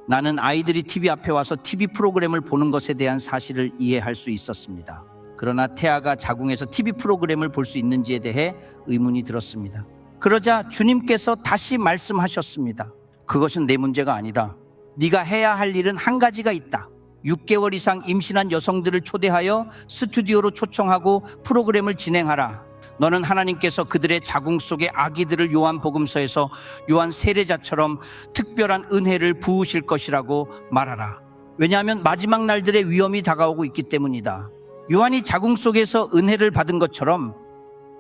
나는 아이들이 TV 앞에 와서 TV 프로그램을 보는 것에 대한 사실을 이해할 수 있었습니다. 그러나 태아가 자궁에서 TV 프로그램을 볼 수 있는지에 대해 의문이 들었습니다. 그러자 주님께서 다시 말씀하셨습니다. 그것은 내 문제가 아니다. 네가 해야 할 일은 한 가지가 있다. 6개월 이상 임신한 여성들을 초대하여 스튜디오로 초청하고 프로그램을 진행하라. 너는 하나님께서 그들의 자궁 속의 아기들을 요한복음서에서 요한 세례자처럼 특별한 은혜를 부으실 것이라고 말하라. 왜냐하면 마지막 날들의 위험이 다가오고 있기 때문이다. 요한이 자궁 속에서 은혜를 받은 것처럼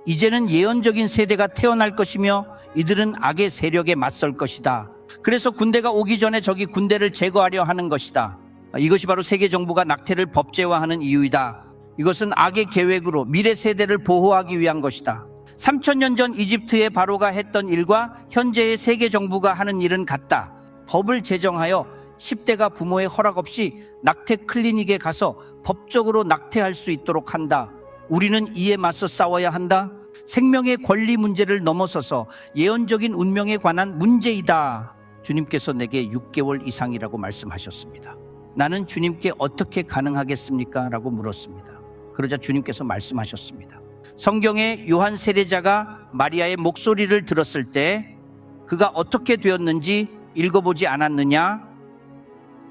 이제는 예언적인 세대가 태어날 것이며 이들은 악의 세력에 맞설 것이다. 그래서 군대가 오기 전에 저기 군대를 제거하려 하는 것이다. 이것이 바로 세계 정부가 낙태를 법제화하는 이유이다. 이것은 악의 계획으로 미래 세대를 보호하기 위한 것이다. 3000년 전 이집트의 바로가 했던 일과 현재의 세계 정부가 하는 일은 같다. 법을 제정하여 10대가 부모의 허락 없이 낙태 클리닉에 가서 법적으로 낙태할 수 있도록 한다. 우리는 이에 맞서 싸워야 한다. 생명의 권리 문제를 넘어서서 예언적인 운명에 관한 문제이다. 주님께서 내게 6개월 이상이라고 말씀하셨습니다. 나는 주님께 어떻게 가능하겠습니까? 라고 물었습니다. 그러자 주님께서 말씀하셨습니다. 성경에 요한 세례자가 마리아의 목소리를 들었을 때 그가 어떻게 되었는지 읽어보지 않았느냐?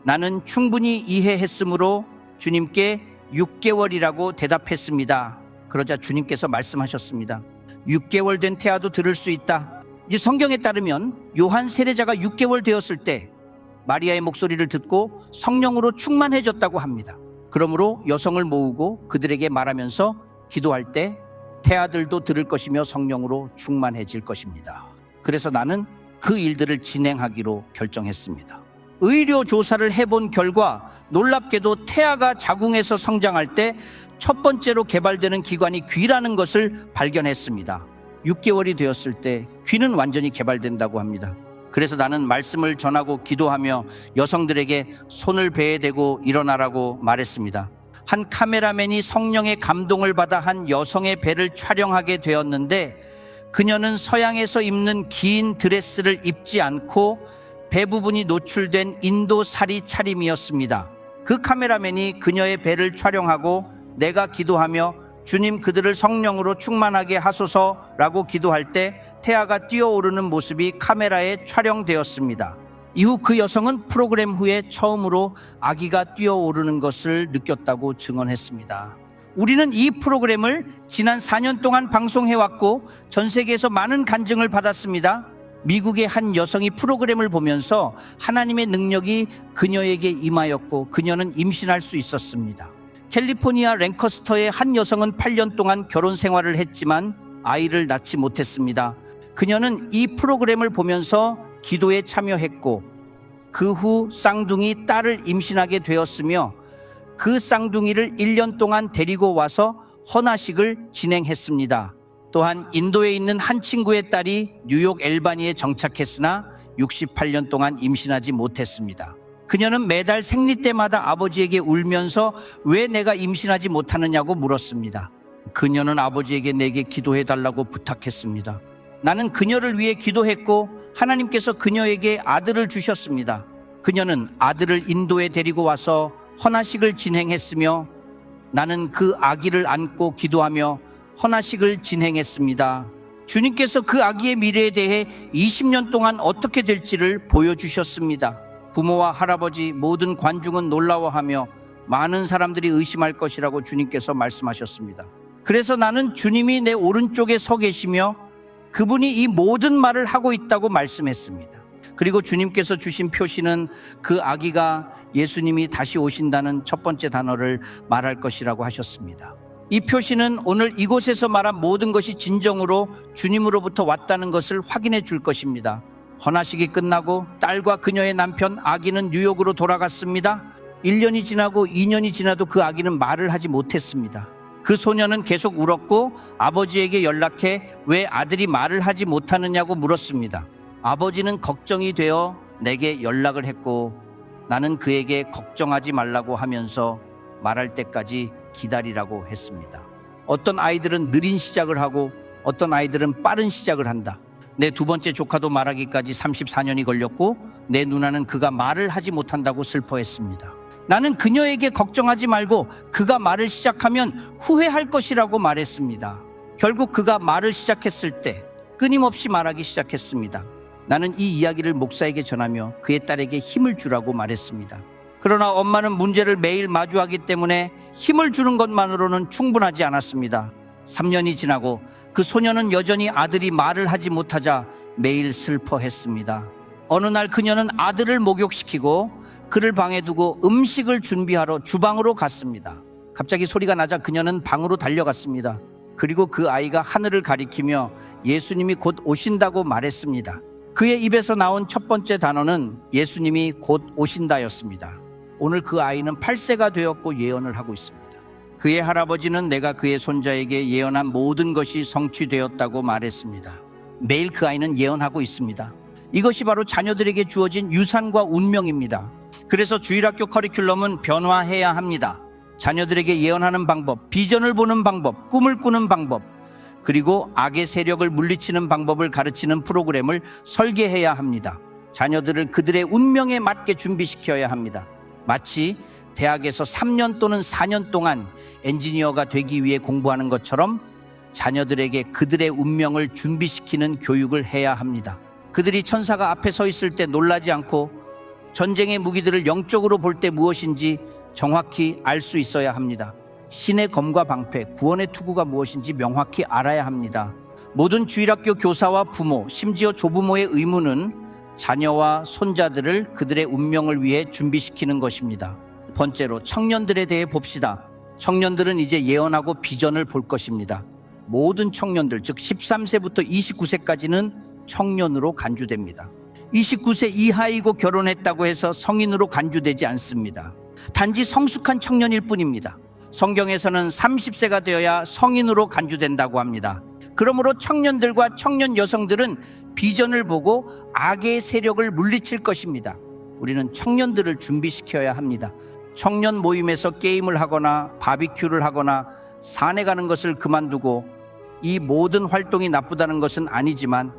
나는 충분히 이해했으므로 주님께 6개월이라고 대답했습니다. 그러자 주님께서 말씀하셨습니다. 6개월 된 태아도 들을 수 있다. 이제 성경에 따르면 요한 세례자가 6개월 되었을 때 마리아의 목소리를 듣고 성령으로 충만해졌다고 합니다. 그러므로 여성을 모으고 그들에게 말하면서 기도할 때 태아들도 들을 것이며 성령으로 충만해질 것입니다. 그래서 나는 그 일들을 진행하기로 결정했습니다. 의료 조사를 해본 결과 놀랍게도 태아가 자궁에서 성장할 때 첫 번째로 개발되는 기관이 귀라는 것을 발견했습니다. 6개월이 되었을 때 귀는 완전히 개발된다고 합니다. 그래서 나는 말씀을 전하고 기도하며 여성들에게 손을 배에 대고 일어나라고 말했습니다. 한 카메라맨이 성령의 감동을 받아 한 여성의 배를 촬영하게 되었는데 그녀는 서양에서 입는 긴 드레스를 입지 않고 배 부분이 노출된 인도 사리 차림이었습니다. 그 카메라맨이 그녀의 배를 촬영하고 내가 기도하며 주님 그들을 성령으로 충만하게 하소서라고 기도할 때 태아가 뛰어오르는 모습이 카메라에 촬영되었습니다. 이후 그 여성은 프로그램 후에 처음으로 아기가 뛰어오르는 것을 느꼈다고 증언했습니다. 우리는 이 프로그램을 지난 4년 동안 방송해왔고 전 세계에서 많은 간증을 받았습니다. 미국의 한 여성이 프로그램을 보면서 하나님의 능력이 그녀에게 임하였고 그녀는 임신할 수 있었습니다. 캘리포니아 랭커스터의 한 여성은 8년 동안 결혼 생활을 했지만 아이를 낳지 못했습니다. 그녀는 이 프로그램을 보면서 기도에 참여했고 그 후 쌍둥이 딸을 임신하게 되었으며 그 쌍둥이를 1년 동안 데리고 와서 헌화식을 진행했습니다. 또한 인도에 있는 한 친구의 딸이 뉴욕 엘바니에 정착했으나 68년 동안 임신하지 못했습니다. 그녀는 매달 생리 때마다 아버지에게 울면서 왜 내가 임신하지 못하느냐고 물었습니다. 그녀는 아버지에게 내게 기도해달라고 부탁했습니다. 나는 그녀를 위해 기도했고 하나님께서 그녀에게 아들을 주셨습니다. 그녀는 아들을 인도에 데리고 와서 헌화식을 진행했으며 나는 그 아기를 안고 기도하며 헌화식을 진행했습니다. 주님께서 그 아기의 미래에 대해 20년 동안 어떻게 될지를 보여주셨습니다. 부모와 할아버지 모든 관중은 놀라워하며 많은 사람들이 의심할 것이라고 주님께서 말씀하셨습니다. 그래서 나는 주님이 내 오른쪽에 서 계시며 그분이 이 모든 말을 하고 있다고 말씀했습니다. 그리고 주님께서 주신 표시는 그 아기가 예수님이 다시 오신다는 첫 번째 단어를 말할 것이라고 하셨습니다. 이 표시는 오늘 이곳에서 말한 모든 것이 진정으로 주님으로부터 왔다는 것을 확인해 줄 것입니다. 헌화식이 끝나고 딸과 그녀의 남편 아기는 뉴욕으로 돌아갔습니다. 1년이 지나고 2년이 지나도 그 아기는 말을 하지 못했습니다. 그 소녀는 계속 울었고 아버지에게 연락해 왜 아들이 말을 하지 못하느냐고 물었습니다. 아버지는 걱정이 되어 내게 연락을 했고 나는 그에게 걱정하지 말라고 하면서 말할 때까지 기다리라고 했습니다. 어떤 아이들은 느린 시작을 하고 어떤 아이들은 빠른 시작을 한다. 내 두 번째 조카도 말하기까지 34년이 걸렸고 내 누나는 그가 말을 하지 못한다고 슬퍼했습니다. 나는 그녀에게 걱정하지 말고 그가 말을 시작하면 후회할 것이라고 말했습니다. 결국 그가 말을 시작했을 때 끊임없이 말하기 시작했습니다. 나는 이 이야기를 목사에게 전하며 그의 딸에게 힘을 주라고 말했습니다. 그러나 엄마는 문제를 매일 마주하기 때문에 힘을 주는 것만으로는 충분하지 않았습니다. 3년이 지나고 그 소녀는 여전히 아들이 말을 하지 못하자 매일 슬퍼했습니다. 어느 날 그녀는 아들을 목욕시키고 그를 방에 두고 음식을 준비하러 주방으로 갔습니다. 갑자기 소리가 나자 그녀는 방으로 달려갔습니다. 그리고 그 아이가 하늘을 가리키며 예수님이 곧 오신다고 말했습니다. 그의 입에서 나온 첫 번째 단어는 예수님이 곧 오신다였습니다. 오늘 그 아이는 8세가 되었고 예언을 하고 있습니다. 그의 할아버지는 내가 그의 손자에게 예언한 모든 것이 성취되었다고 말했습니다. 매일 그 아이는 예언하고 있습니다. 이것이 바로 자녀들에게 주어진 유산과 운명입니다. 그래서 주일학교 커리큘럼은 변화해야 합니다. 자녀들에게 예언하는 방법, 비전을 보는 방법, 꿈을 꾸는 방법, 그리고 악의 세력을 물리치는 방법을 가르치는 프로그램을 설계해야 합니다. 자녀들을 그들의 운명에 맞게 준비시켜야 합니다. 마치 대학에서 3년 또는 4년 동안 엔지니어가 되기 위해 공부하는 것처럼 자녀들에게 그들의 운명을 준비시키는 교육을 해야 합니다. 그들이 천사가 앞에 서 있을 때 놀라지 않고 전쟁의 무기들을 영적으로 볼 때 무엇인지 정확히 알 수 있어야 합니다. 신의 검과 방패, 구원의 투구가 무엇인지 명확히 알아야 합니다. 모든 주일학교 교사와 부모, 심지어 조부모의 의무는 자녀와 손자들을 그들의 운명을 위해 준비시키는 것입니다. 번째로 청년들에 대해 봅시다. 청년들은 이제 예언하고 비전을 볼 것입니다. 모든 청년들, 즉 13세부터 29세까지는 청년으로 간주됩니다. 29세 이하이고 결혼했다고 해서 성인으로 간주되지 않습니다. 단지 성숙한 청년일 뿐입니다. 성경에서는 30세가 되어야 성인으로 간주된다고 합니다. 그러므로 청년들과 청년 여성들은 비전을 보고 악의 세력을 물리칠 것입니다. 우리는 청년들을 준비시켜야 합니다. 청년 모임에서 게임을 하거나 바비큐를 하거나 산에 가는 것을 그만두고, 이 모든 활동이 나쁘다는 것은 아니지만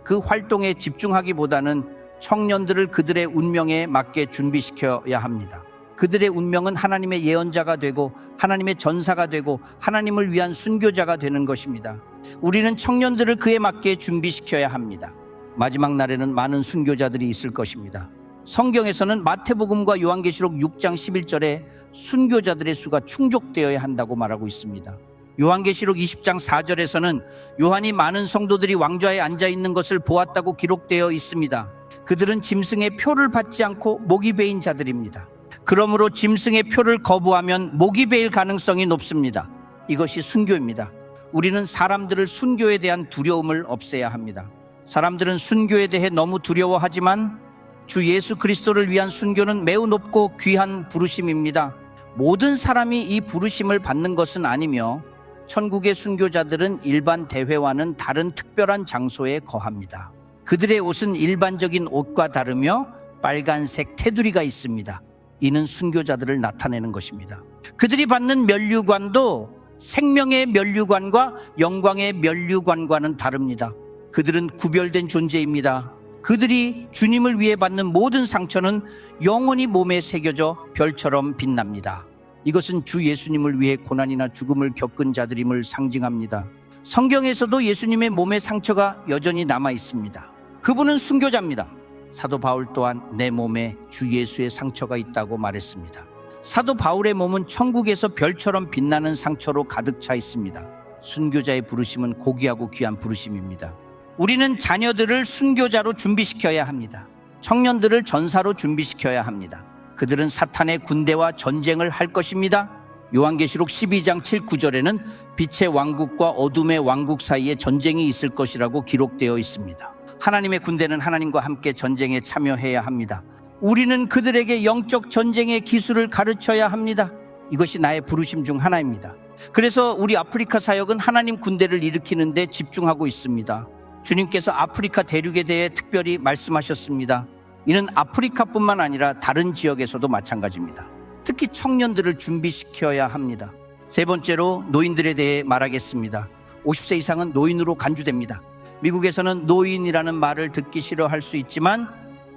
그 활동에 집중하기보다는 청년들을 그들의 운명에 맞게 준비시켜야 합니다. 그들의 운명은 하나님의 예언자가 되고 하나님의 전사가 되고 하나님을 위한 순교자가 되는 것입니다. 우리는 청년들을 그에 맞게 준비시켜야 합니다. 마지막 날에는 많은 순교자들이 있을 것입니다. 성경에서는 마태복음과 요한계시록 6장 11절에 순교자들의 수가 충족되어야 한다고 말하고 있습니다. 요한계시록 20장 4절에서는 요한이 많은 성도들이 왕좌에 앉아있는 것을 보았다고 기록되어 있습니다. 그들은 짐승의 표를 받지 않고 목이 베인 자들입니다. 그러므로 짐승의 표를 거부하면 목이 베일 가능성이 높습니다. 이것이 순교입니다. 우리는 사람들을 순교에 대한 두려움을 없애야 합니다. 사람들은 순교에 대해 너무 두려워하지만 주 예수 그리스도를 위한 순교는 매우 높고 귀한 부르심입니다. 모든 사람이 이 부르심을 받는 것은 아니며 천국의 순교자들은 일반 대회와는 다른 특별한 장소에 거합니다. 그들의 옷은 일반적인 옷과 다르며 빨간색 테두리가 있습니다. 이는 순교자들을 나타내는 것입니다. 그들이 받는 면류관도 생명의 면류관과 영광의 면류관과는 다릅니다. 그들은 구별된 존재입니다. 그들이 주님을 위해 받는 모든 상처는 영원히 몸에 새겨져 별처럼 빛납니다. 이것은 주 예수님을 위해 고난이나 죽음을 겪은 자들임을 상징합니다. 성경에서도 예수님의 몸의 상처가 여전히 남아 있습니다. 그분은 순교자입니다. 사도 바울 또한 내 몸에 주 예수의 상처가 있다고 말했습니다. 사도 바울의 몸은 천국에서 별처럼 빛나는 상처로 가득 차 있습니다. 순교자의 부르심은 고귀하고 귀한 부르심입니다. 우리는 자녀들을 순교자로 준비시켜야 합니다. 청년들을 전사로 준비시켜야 합니다. 그들은 사탄의 군대와 전쟁을 할 것입니다. 요한계시록 12장 7, 9절에는 빛의 왕국과 어둠의 왕국 사이에 전쟁이 있을 것이라고 기록되어 있습니다. 하나님의 군대는 하나님과 함께 전쟁에 참여해야 합니다. 우리는 그들에게 영적 전쟁의 기술을 가르쳐야 합니다. 이것이 나의 부르심 중 하나입니다. 그래서 우리 아프리카 사역은 하나님 군대를 일으키는 데 집중하고 있습니다. 주님께서 아프리카 대륙에 대해 특별히 말씀하셨습니다. 이는 아프리카뿐만 아니라 다른 지역에서도 마찬가지입니다. 특히 청년들을 준비시켜야 합니다. 세 번째로 노인들에 대해 말하겠습니다. 50세 이상은 노인으로 간주됩니다. 미국에서는 노인이라는 말을 듣기 싫어할 수 있지만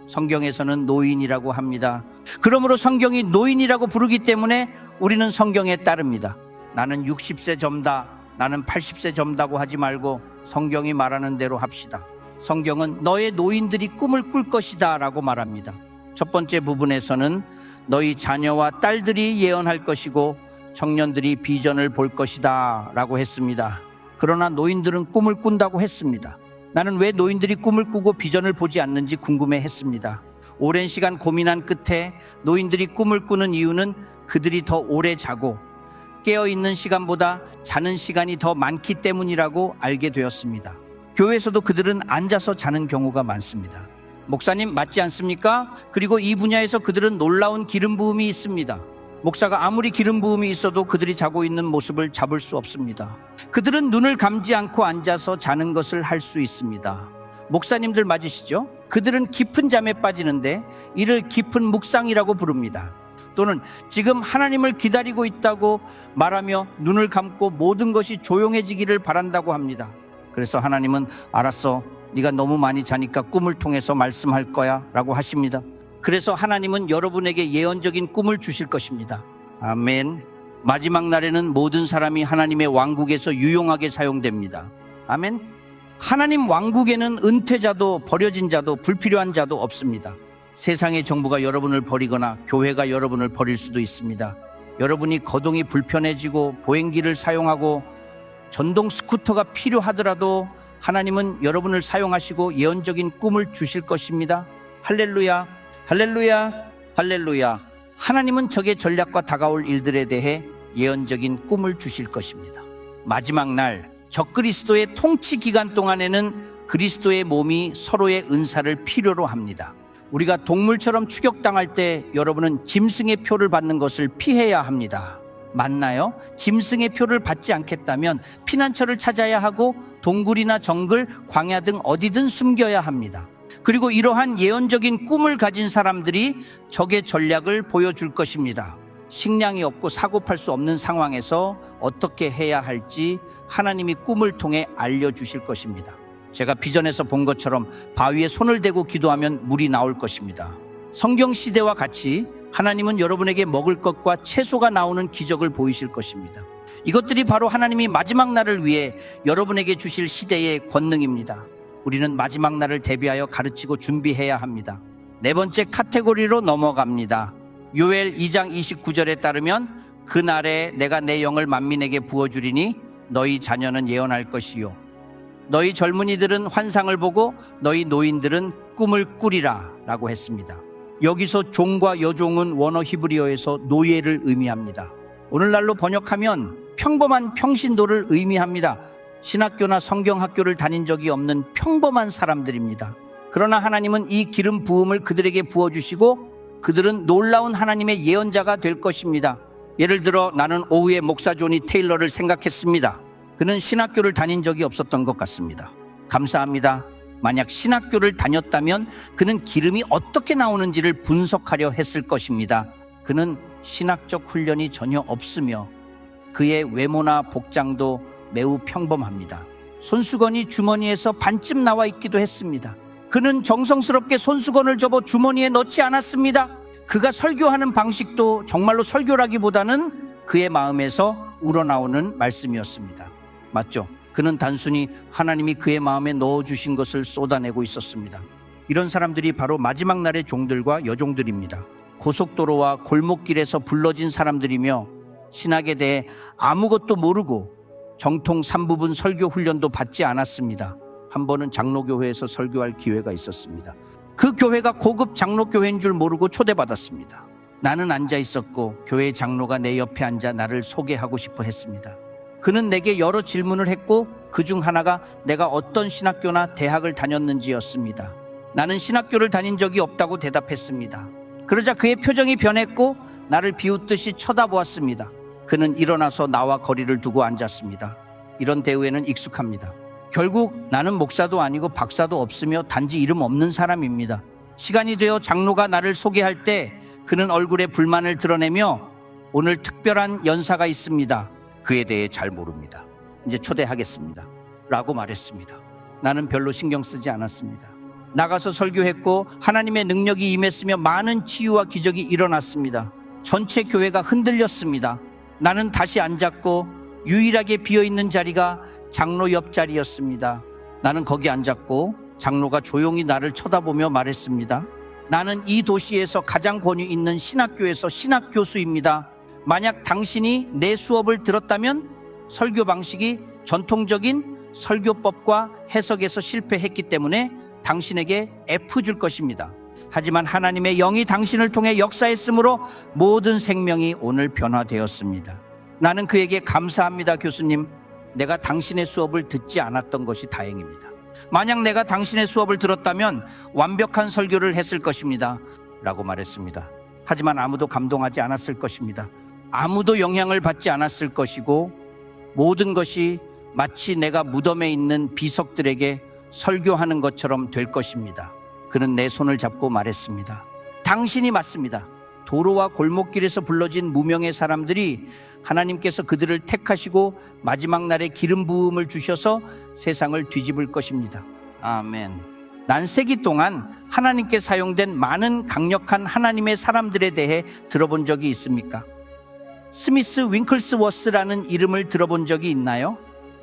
성경에서는 노인이라고 합니다. 그러므로 성경이 노인이라고 부르기 때문에 우리는 성경에 따릅니다. 나는 60세 점다, 나는 80세 점다고 하지 말고 성경이 말하는 대로 합시다. 성경은 너의 노인들이 꿈을 꿀 것이다 라고 말합니다. 첫 번째 부분에서는 너희 자녀와 딸들이 예언할 것이고 청년들이 비전을 볼 것이다 라고 했습니다. 그러나 노인들은 꿈을 꾼다고 했습니다. 나는 왜 노인들이 꿈을 꾸고 비전을 보지 않는지 궁금해했습니다. 오랜 시간 고민한 끝에 노인들이 꿈을 꾸는 이유는 그들이 더 오래 자고 깨어있는 시간보다 자는 시간이 더 많기 때문이라고 알게 되었습니다. 교회에서도 그들은 앉아서 자는 경우가 많습니다. 목사님 맞지 않습니까? 그리고 이 분야에서 그들은 놀라운 기름 부음이 있습니다. 목사가 아무리 기름 부음이 있어도 그들이 자고 있는 모습을 잡을 수 없습니다. 그들은 눈을 감지 않고 앉아서 자는 것을 할 수 있습니다. 목사님들 맞으시죠? 그들은 깊은 잠에 빠지는데 이를 깊은 묵상이라고 부릅니다. 또는 지금 하나님을 기다리고 있다고 말하며 눈을 감고 모든 것이 조용해지기를 바란다고 합니다. 그래서 하나님은 알았어, 네가 너무 많이 자니까 꿈을 통해서 말씀할 거야 라고 하십니다. 그래서 하나님은 여러분에게 예언적인 꿈을 주실 것입니다. 아멘. 마지막 날에는 모든 사람이 하나님의 왕국에서 유용하게 사용됩니다. 아멘. 하나님 왕국에는 은퇴자도 버려진 자도 불필요한 자도 없습니다. 세상의 정부가 여러분을 버리거나 교회가 여러분을 버릴 수도 있습니다. 여러분이 거동이 불편해지고 보행기를 사용하고 전동 스쿠터가 필요하더라도 하나님은 여러분을 사용하시고 예언적인 꿈을 주실 것입니다. 할렐루야, 할렐루야, 할렐루야. 하나님은 적의 전략과 다가올 일들에 대해 예언적인 꿈을 주실 것입니다. 마지막 날 적그리스도의 통치 기간 동안에는 그리스도의 몸이 서로의 은사를 필요로 합니다. 우리가 동물처럼 추격당할 때 여러분은 짐승의 표를 받는 것을 피해야 합니다. 맞나요? 짐승의 표를 받지 않겠다면 피난처를 찾아야 하고 동굴이나 정글, 광야 등 어디든 숨겨야 합니다. 그리고 이러한 예언적인 꿈을 가진 사람들이 적의 전략을 보여줄 것입니다. 식량이 없고 사고팔 수 없는 상황에서 어떻게 해야 할지 하나님이 꿈을 통해 알려주실 것입니다. 제가 비전에서 본 것처럼 바위에 손을 대고 기도하면 물이 나올 것입니다. 성경 시대와 같이 하나님은 여러분에게 먹을 것과 채소가 나오는 기적을 보이실 것입니다. 이것들이 바로 하나님이 마지막 날을 위해 여러분에게 주실 시대의 권능입니다. 우리는 마지막 날을 대비하여 가르치고 준비해야 합니다. 네 번째 카테고리로 넘어갑니다. 요엘 2장 29절에 따르면 그날에 내가 내 영을 만민에게 부어주리니 너희 자녀는 예언할 것이요 너희 젊은이들은 환상을 보고 너희 노인들은 꿈을 꾸리라 라고 했습니다. 여기서 종과 여종은 원어 히브리어에서 노예를 의미합니다. 오늘날로 번역하면 평범한 평신도를 의미합니다. 신학교나 성경학교를 다닌 적이 없는 평범한 사람들입니다. 그러나 하나님은 이 기름 부음을 그들에게 부어주시고 그들은 놀라운 하나님의 예언자가 될 것입니다. 예를 들어 나는 오후에 목사 조니 테일러를 생각했습니다. 그는 신학교를 다닌 적이 없었던 것 같습니다. 감사합니다. 만약 신학교를 다녔다면 그는 기름이 어떻게 나오는지를 분석하려 했을 것입니다. 그는 신학적 훈련이 전혀 없으며 그의 외모나 복장도 매우 평범합니다. 손수건이 주머니에서 반쯤 나와 있기도 했습니다. 그는 정성스럽게 손수건을 접어 주머니에 넣지 않았습니다. 그가 설교하는 방식도 정말로 설교라기보다는 그의 마음에서 우러나오는 말씀이었습니다. 맞죠? 그는 단순히 하나님이 그의 마음에 넣어주신 것을 쏟아내고 있었습니다. 이런 사람들이 바로 마지막 날의 종들과 여종들입니다. 고속도로와 골목길에서 불러진 사람들이며 신학에 대해 아무것도 모르고 정통 3부분 설교 훈련도 받지 않았습니다. 한 번은 장로교회에서 설교할 기회가 있었습니다. 그 교회가 고급 장로교회인 줄 모르고 초대받았습니다. 나는 앉아 있었고 교회 장로가 내 옆에 앉아 나를 소개하고 싶어 했습니다. 그는 내게 여러 질문을 했고 그중 하나가 내가 어떤 신학교나 대학을 다녔는지였습니다. 나는 신학교를 다닌 적이 없다고 대답했습니다. 그러자 그의 표정이 변했고 나를 비웃듯이 쳐다보았습니다. 그는 일어나서 나와 거리를 두고 앉았습니다. 이런 대우에는 익숙합니다. 결국 나는 목사도 아니고 박사도 없으며 단지 이름 없는 사람입니다. 시간이 되어 장로가 나를 소개할 때 그는 얼굴에 불만을 드러내며 오늘 특별한 연사가 있습니다. 그에 대해 잘 모릅니다. 이제 초대하겠습니다. 라고 말했습니다. 나는 별로 신경 쓰지 않았습니다. 나가서 설교했고 하나님의 능력이 임했으며 많은 치유와 기적이 일어났습니다. 전체 교회가 흔들렸습니다. 나는 다시 앉았고 유일하게 비어있는 자리가 장로 옆 자리였습니다. 나는 거기 앉았고 장로가 조용히 나를 쳐다보며 말했습니다. 나는 이 도시에서 가장 권위 있는 신학교에서 신학교수입니다. 만약 당신이 내 수업을 들었다면 설교 방식이 전통적인 설교법과 해석에서 실패했기 때문에 당신에게 F 줄 것입니다. 하지만 하나님의 영이 당신을 통해 역사했으므로 모든 생명이 오늘 변화되었습니다. 나는 그에게 감사합니다, 교수님. 내가 당신의 수업을 듣지 않았던 것이 다행입니다. 만약 내가 당신의 수업을 들었다면 완벽한 설교를 했을 것입니다. 라고 말했습니다. 하지만 아무도 감동하지 않았을 것입니다. 아무도 영향을 받지 않았을 것이고 모든 것이 마치 내가 무덤에 있는 비석들에게 설교하는 것처럼 될 것입니다. 그는 내 손을 잡고 말했습니다. 당신이 맞습니다. 도로와 골목길에서 불러진 무명의 사람들이 하나님께서 그들을 택하시고 마지막 날에 기름 부음을 주셔서 세상을 뒤집을 것입니다. 아멘. 난세기 동안 하나님께 사용된 많은 강력한 하나님의 사람들에 대해 들어본 적이 있습니까? 스미스 윙클스워스라는 이름을 들어본 적이 있나요?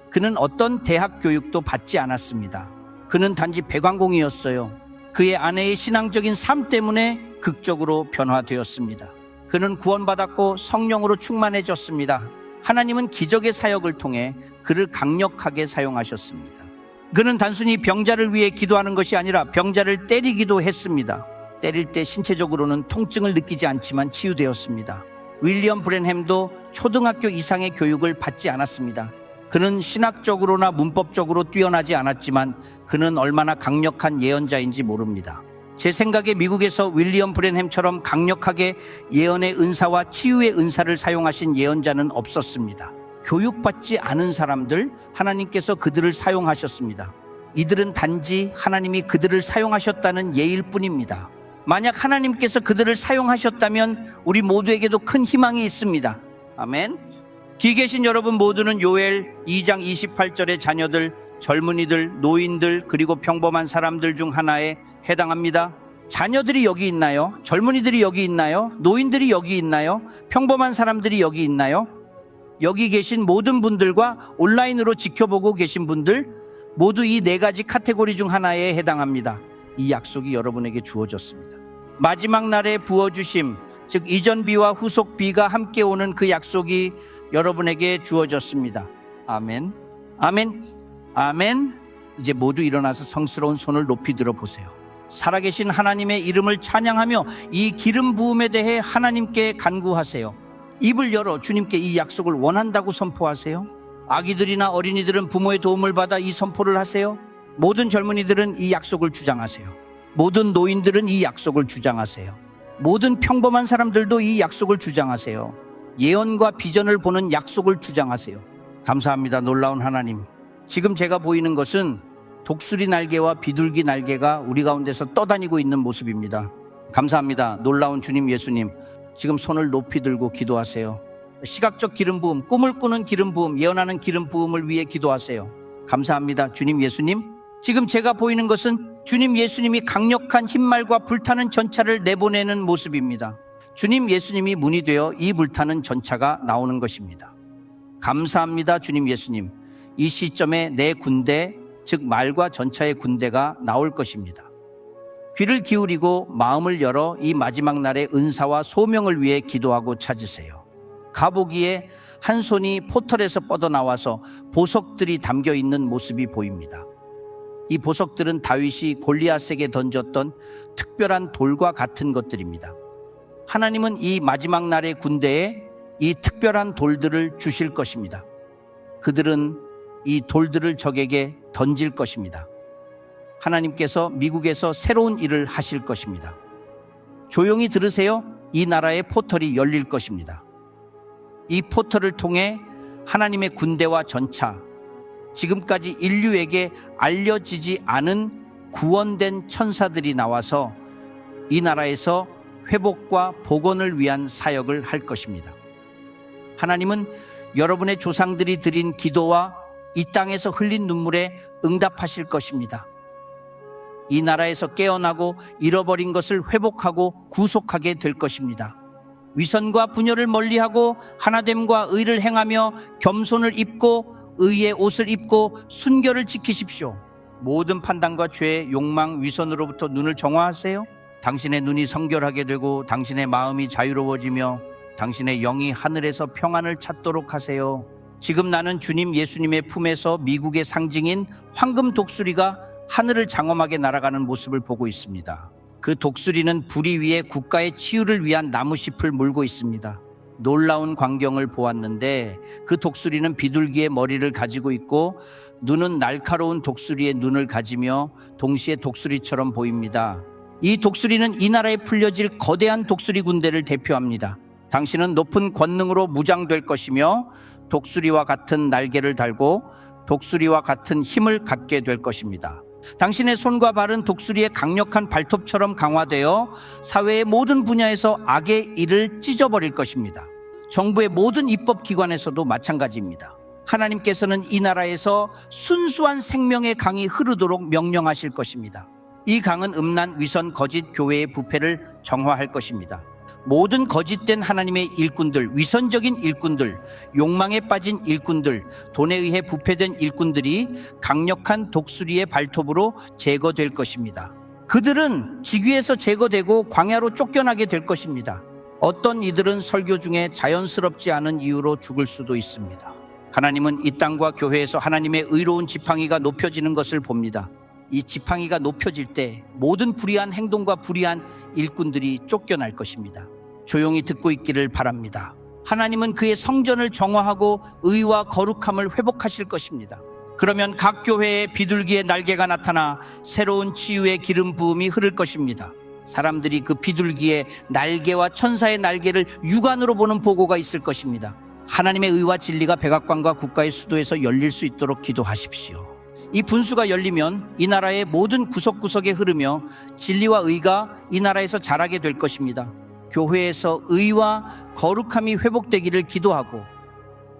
그는 어떤 대학 교육도 받지 않았습니다. 그는 단지 배관공이었어요. 그의 아내의 신앙적인 삶 때문에 극적으로 변화되었습니다. 그는 구원받았고 성령으로 충만해졌습니다. 하나님은 기적의 사역을 통해 그를 강력하게 사용하셨습니다. 그는 단순히 병자를 위해 기도하는 것이 아니라 병자를 때리기도 했습니다. 때릴 때 신체적으로는 통증을 느끼지 않지만 치유되었습니다. 윌리엄 브랜햄도 초등학교 이상의 교육을 받지 않았습니다. 그는 신학적으로나 문법적으로 뛰어나지 않았지만 그는 얼마나 강력한 예언자인지 모릅니다. 제 생각에 미국에서 윌리엄 브랜햄처럼 강력하게 예언의 은사와 치유의 은사를 사용하신 예언자는 없었습니다. 교육받지 않은 사람들, 하나님께서 그들을 사용하셨습니다. 이들은 단지 하나님이 그들을 사용하셨다는 예일 뿐입니다. 만약 하나님께서 그들을 사용하셨다면 우리 모두에게도 큰 희망이 있습니다. 아멘. 귀 계신 여러분 모두는 요엘 2장 28절의 자녀들, 젊은이들, 노인들, 그리고 평범한 사람들 중 하나에 해당합니다. 자녀들이 여기 있나요? 젊은이들이 여기 있나요? 노인들이 여기 있나요? 평범한 사람들이 여기 있나요? 여기 계신 모든 분들과 온라인으로 지켜보고 계신 분들 모두 이 네 가지 카테고리 중 하나에 해당합니다. 이 약속이 여러분에게 주어졌습니다. 마지막 날에 부어주심, 즉 이전비와 후속비가 함께 오는 그 약속이 여러분에게 주어졌습니다. 아멘, 아멘, 아멘. 이제 모두 일어나서 성스러운 손을 높이 들어 보세요. 살아계신 하나님의 이름을 찬양하며 이 기름 부음에 대해 하나님께 간구하세요. 입을 열어 주님께 이 약속을 원한다고 선포하세요. 아기들이나 어린이들은 부모의 도움을 받아 이 선포를 하세요. 모든 젊은이들은 이 약속을 주장하세요. 모든 노인들은 이 약속을 주장하세요. 모든 평범한 사람들도 이 약속을 주장하세요. 예언과 비전을 보는 약속을 주장하세요. 감사합니다, 놀라운 하나님. 지금 제가 보이는 것은 독수리 날개와 비둘기 날개가 우리 가운데서 떠다니고 있는 모습입니다. 감사합니다, 놀라운 주님 예수님. 지금 손을 높이 들고 기도하세요. 시각적 기름 부음, 꿈을 꾸는 기름 부음, 예언하는 기름 부음을 위해 기도하세요. 감사합니다, 주님 예수님. 지금 제가 보이는 것은 주님 예수님이 강력한 흰말과 불타는 전차를 내보내는 모습입니다. 주님 예수님이 문이 되어 이 불타는 전차가 나오는 것입니다. 감사합니다, 주님 예수님. 이 시점에 내 군대, 즉 말과 전차의 군대가 나올 것입니다. 귀를 기울이고 마음을 열어 이 마지막 날의 은사와 소명을 위해 기도하고 찾으세요. 가보기에 한 손이 포털에서 뻗어나와서 보석들이 담겨 있는 모습이 보입니다. 이 보석들은 다윗이 골리앗에게 던졌던 특별한 돌과 같은 것들입니다. 하나님은 이 마지막 날의 군대에 이 특별한 돌들을 주실 것입니다. 그들은 이 돌들을 적에게 던질 것입니다. 하나님께서 미국에서 새로운 일을 하실 것입니다. 조용히 들으세요. 이 나라의 포털이 열릴 것입니다. 이 포털을 통해 하나님의 군대와 전차, 지금까지 인류에게 알려지지 않은 구원된 천사들이 나와서 이 나라에서 회복과 복원을 위한 사역을 할 것입니다. 하나님은 여러분의 조상들이 드린 기도와 이 땅에서 흘린 눈물에 응답하실 것입니다. 이 나라에서 깨어나고 잃어버린 것을 회복하고 구속하게 될 것입니다. 위선과 분열을 멀리하고 하나됨과 의를 행하며 겸손을 입고 의의 옷을 입고 순결을 지키십시오. 모든 판단과 죄, 욕망, 위선으로부터 눈을 정화하세요. 당신의 눈이 성결하게 되고 당신의 마음이 자유로워지며 당신의 영이 하늘에서 평안을 찾도록 하세요. 지금 나는 주님 예수님의 품에서 미국의 상징인 황금 독수리가 하늘을 장엄하게 날아가는 모습을 보고 있습니다. 그 독수리는 부리 위에 국가의 치유를 위한 나무잎을 물고 있습니다. 놀라운 광경을 보았는데 그 독수리는 비둘기의 머리를 가지고 있고 눈은 날카로운 독수리의 눈을 가지며 동시에 독수리처럼 보입니다. 이 독수리는 이 나라에 풀려질 거대한 독수리 군대를 대표합니다. 당신은 높은 권능으로 무장될 것이며 독수리와 같은 날개를 달고 독수리와 같은 힘을 갖게 될 것입니다. 당신의 손과 발은 독수리의 강력한 발톱처럼 강화되어 사회의 모든 분야에서 악의 일을 찢어버릴 것입니다. 정부의 모든 입법기관에서도 마찬가지입니다. 하나님께서는 이 나라에서 순수한 생명의 강이 흐르도록 명령하실 것입니다. 이 강은 음란, 위선, 거짓, 교회의 부패를 정화할 것입니다. 모든 거짓된 하나님의 일꾼들, 위선적인 일꾼들, 욕망에 빠진 일꾼들, 돈에 의해 부패된 일꾼들이 강력한 독수리의 발톱으로 제거될 것입니다. 그들은 지귀에서 제거되고 광야로 쫓겨나게 될 것입니다. 어떤 이들은 설교 중에 자연스럽지 않은 이유로 죽을 수도 있습니다. 하나님은 이 땅과 교회에서 하나님의 의로운 지팡이가 높여지는 것을 봅니다. 이 지팡이가 높여질 때 모든 불의한 행동과 불의한 일꾼들이 쫓겨날 것입니다. 조용히 듣고 있기를 바랍니다. 하나님은 그의 성전을 정화하고 의와 거룩함을 회복하실 것입니다. 그러면 각 교회에 비둘기의 날개가 나타나 새로운 치유의 기름 부음이 흐를 것입니다. 사람들이 그 비둘기의 날개와 천사의 날개를 육안으로 보는 보고가 있을 것입니다. 하나님의 의와 진리가 백악관과 국가의 수도에서 열릴 수 있도록 기도하십시오. 이 분수가 열리면 이 나라의 모든 구석구석에 흐르며 진리와 의가 이 나라에서 자라게 될 것입니다. 교회에서 의와 거룩함이 회복되기를 기도하고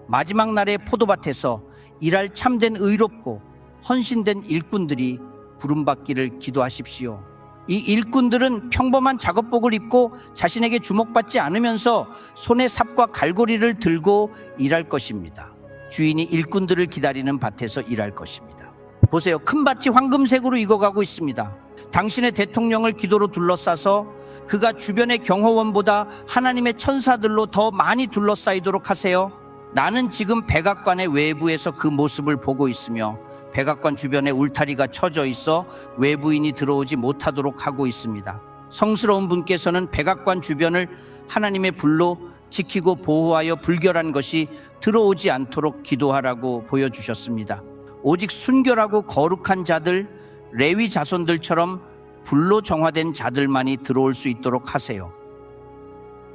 마지막 날의 포도밭에서 일할 참된 의롭고 헌신된 일꾼들이 부름받기를 기도하십시오. 이 일꾼들은 평범한 작업복을 입고 자신에게 주목받지 않으면서 손에 삽과 갈고리를 들고 일할 것입니다. 주인이 일꾼들을 기다리는 밭에서 일할 것입니다. 보세요. 큰 밭이 황금색으로 익어가고 있습니다. 당신의 대통령을 기도로 둘러싸서 그가 주변의 경호원보다 하나님의 천사들로 더 많이 둘러싸이도록 하세요. 나는 지금 백악관의 외부에서 그 모습을 보고 있으며 백악관 주변에 울타리가 쳐져 있어 외부인이 들어오지 못하도록 하고 있습니다. 성스러운 분께서는 백악관 주변을 하나님의 불로 지키고 보호하여 불결한 것이 들어오지 않도록 기도하라고 보여주셨습니다. 오직 순결하고 거룩한 자들, 레위 자손들처럼 불로 정화된 자들만이 들어올 수 있도록 하세요.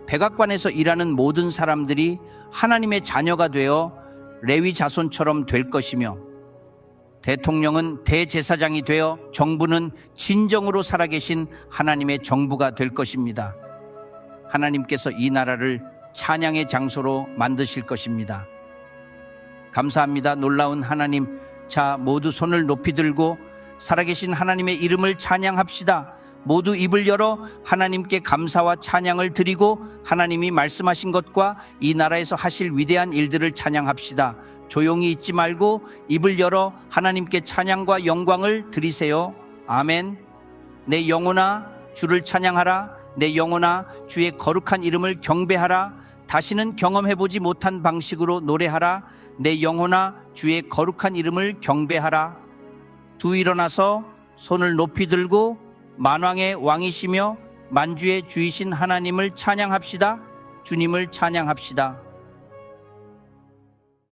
백악관에서 일하는 모든 사람들이 하나님의 자녀가 되어 레위 자손처럼 될 것이며 대통령은 대제사장이 되어 정부는 진정으로 살아계신 하나님의 정부가 될 것입니다. 하나님께서 이 나라를 찬양의 장소로 만드실 것입니다. 감사합니다. 놀라운 하나님. 자, 모두 손을 높이 들고 살아계신 하나님의 이름을 찬양합시다. 모두 입을 열어 하나님께 감사와 찬양을 드리고 하나님이 말씀하신 것과 이 나라에서 하실 위대한 일들을 찬양합시다. 조용히 있지 말고 입을 열어 하나님께 찬양과 영광을 드리세요. 아멘. 내 영혼아 주를 찬양하라. 내 영혼아 주의 거룩한 이름을 경배하라. 다시는 경험해보지 못한 방식으로 노래하라. 내 영혼아 주의 거룩한 이름을 경배하라. 두 일어나서 손을 높이 들고 만왕의 왕이시며 만주의 주이신 하나님을 찬양합시다. 주님을 찬양합시다.